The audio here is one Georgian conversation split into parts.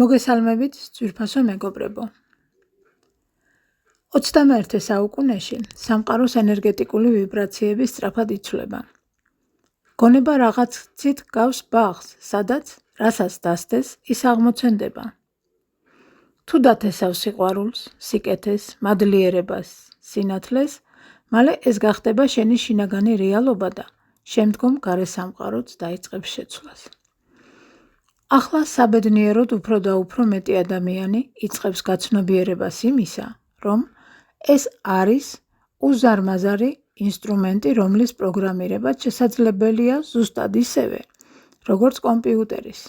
მოგესალმებით, ძვირფასო მეგობრებო. 21 საუკუნეში სამყაროს ენერგეტიკული ვიბრაციები სწრაფად იცვლება. გონება რაღაცით გავს ბაღს, სადაც რასაც დასდეს, ის აღმოცენდება. თუ დათესავ სიყვარულს, სიკეთეს, მადლიერებას, სინათლეს, მალე ეს გახდება შენი შინაგანი რეალობა და შემდგომ გარე სამყაროც დაიწყებს შეცვლას. ახლა საბედნიეროდ უფრო და უფრო მეტი ადამიანი იწყებს გაცნობიერებას იმისა, რომ ეს არის უზარმაზარი ინსტრუმენტი, რომლის პროგრამირებაც შესაძლებელია ზუსტად ისევე, როგორც კომპიუტერის.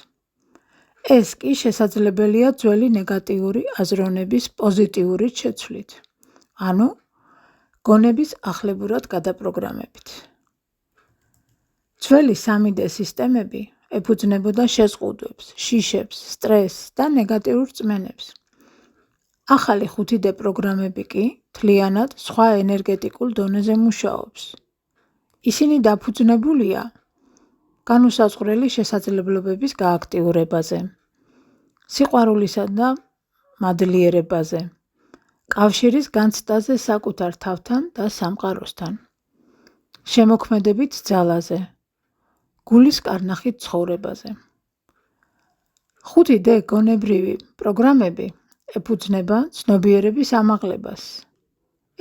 ეს კი შესაძლებელია ძველი ნეგატიური აზროვნების პოზიტიურით შეცვლით, ანუ გონების ახლებურად გადაპროგრამებით. ძველი 3D სისტემები ეფუძნებოდა შეზღუდვებს, შიშებს, სტრესს და ნეგატიურ რწმენებს. ახალი 5D პროგრამები კი მთლიანად სხვა ენერგეტიკულ დონეზე მუშაობს. ისინი დაფუძნებულია განუსაზღვრელი შესაძლებლობების გააქტიურებაზე, სიყვარულისა და მადლიერებაზე, კავშირის განცდაზე საკუთარ თავთან და სამყაროსთან, შემოქმედებით ძალაზე, გულის კარნახით ცხოვრებაზე. 5D გონებრივი პროგრამები ეფუძნება ცნობიერების ამაღლებას.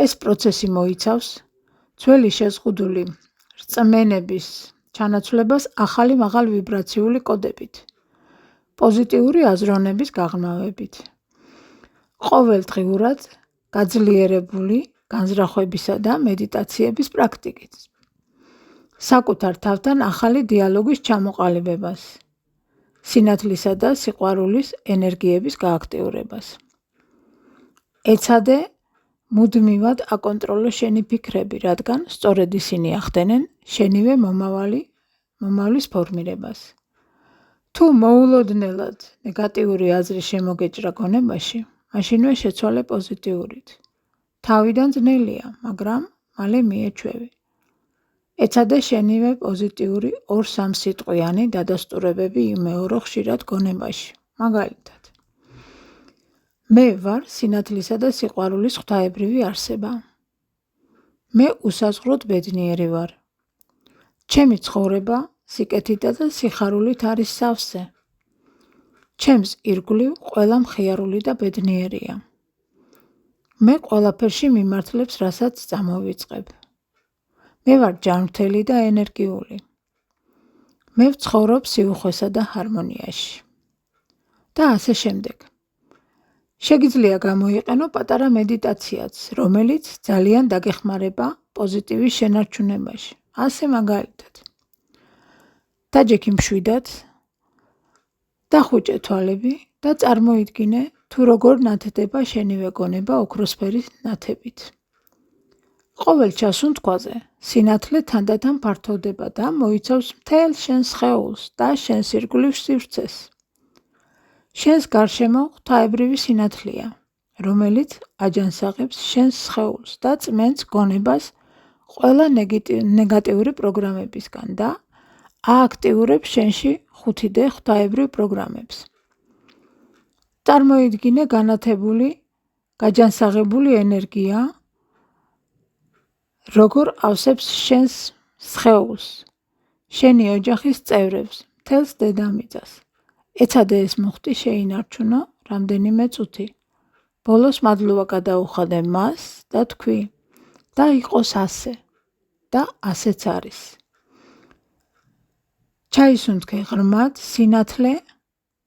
ეს პროცესი მოიცავს ძველი შეზღუდული რწმენების ჩანაცვლებას ახალი მაღალ ვიბრაციული კოდებით, პოზიტიური აზროვნების გაღრმავებით, ყოველდღიურად გაძლიერებული განზრახვებისა და მედიტაციების პრაქტიკით, საკუთარ თავთან ახალი დიალოგის ჩამოყალიბებას, სინათლისა და სიყვარულის ენერგიების გააქტიურებას. ეცადე მუდმივად აკონტროლო შენი ფიქრები, რადგან სწორედ ისინი ახდენენ შენივე მომავლის ფორმირებას. თუ მოულოდნელად ნეგატიური აზრი შემოგეჭრა გონებაში, მაშინვე შეცვალე პოზიტიურით. თავიდან ძნელია, მაგრამ მალე მიეჩვევი. ეცადე შენივე პოზიტიური 2-3 სიტყვიანი დადასტურებები იმეორო ხშირად გონებაში. მაგალითად, მე ვარ სინათლისა და სიყვარულის ღვთაებრივი არსება. მე უსაზღვროდ ბედნიერი ვარ. ჩემი ცხოვრება სიკეთითა და სიხარულით არის სავსე. ჩემს ირგვლივ ყველა მხიარული და ბედნიერია. მე ყველაფერში მიმართლებს, რასაც წამოვიწყებ. მე ვარ ჯანმრთელი და ენერგიული. მე ვცხოვრობ სიუხვესა და ჰარმონიაში. და ასე შემდეგ. შეგიძლია გამოიყენო პატარა მედიტაციაც, რომელიც ძალიან დაგეხმარება პოზიტივის შენარჩუნებაში. ასე მაგალითად, დაჯექი მშვიდად, დახუჭე თვალები და წარმოიდგინე, თუ როგორ ნათდება შენივე გონება ოქროსფერის ნათებით. ყოველ ჩასუნთქვაზე სინათლე თანდათან ფართოვდება და მოიცავს მთელ შენს სხეულს და შენს ირგვლივ სივრცეს. შენს გარშემო ღვთაებრივი სინათლეა, რომელიც აჯანსაღებს შენს სხეულს და წმენს გონებას ყველა ნეგატიური პროგრამებისგან და ააქტიურებს შენში 5D ღვთაებრივ პროგრამებს. წარმოიდგინე განათებული, გაჯანსაღებული ენერგია, როგორ ავსებს შენს სხეულს, შენი ოჯახის წევრებს, მთელს დედამიწას. ეცადე ეს მოხდი შეინარჩუნო რამდენიმე წუთი. ბოლოს მადლობა გადაუხადე მას და თქვი, და იყოს ასე და ასეც არის. ჩაისუნთქე ღრმად სინათლე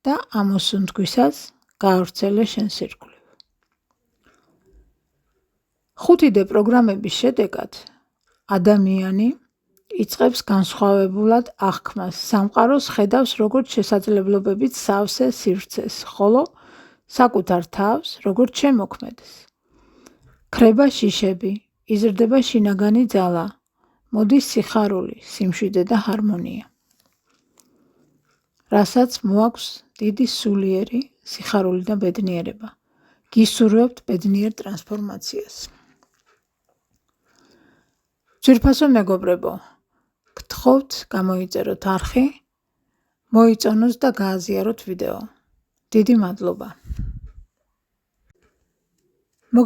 და ამოსუნთქვისას გაავრცელე შენს ირგვლივ. 5D პროგრამების შედეგად ადამიანი იწყებს განსხვავებულად აღქმას, სამყაროს ხედავს როგორც შესაძლებლობებით სავსე სივრცეს, ხოლო საკუთარ თავს როგორც შემოქმედს. ქრება შიშები, იზრდება შინაგანი ძალა, მოდის სიხარული, სიმშვიდე და ჰარმონია. რასაც მოაქვს დიდი სულიერი სიხარული და ბედნიერება. გისურვებთ ბედნიერ ტრანსფორმაციას. ძვირფასო მეგობრებო, გთხოვთ გამოიწეროთ არხი, მოიწონოს და გააზიაროთ ვიდეო. დიდი მადლობა.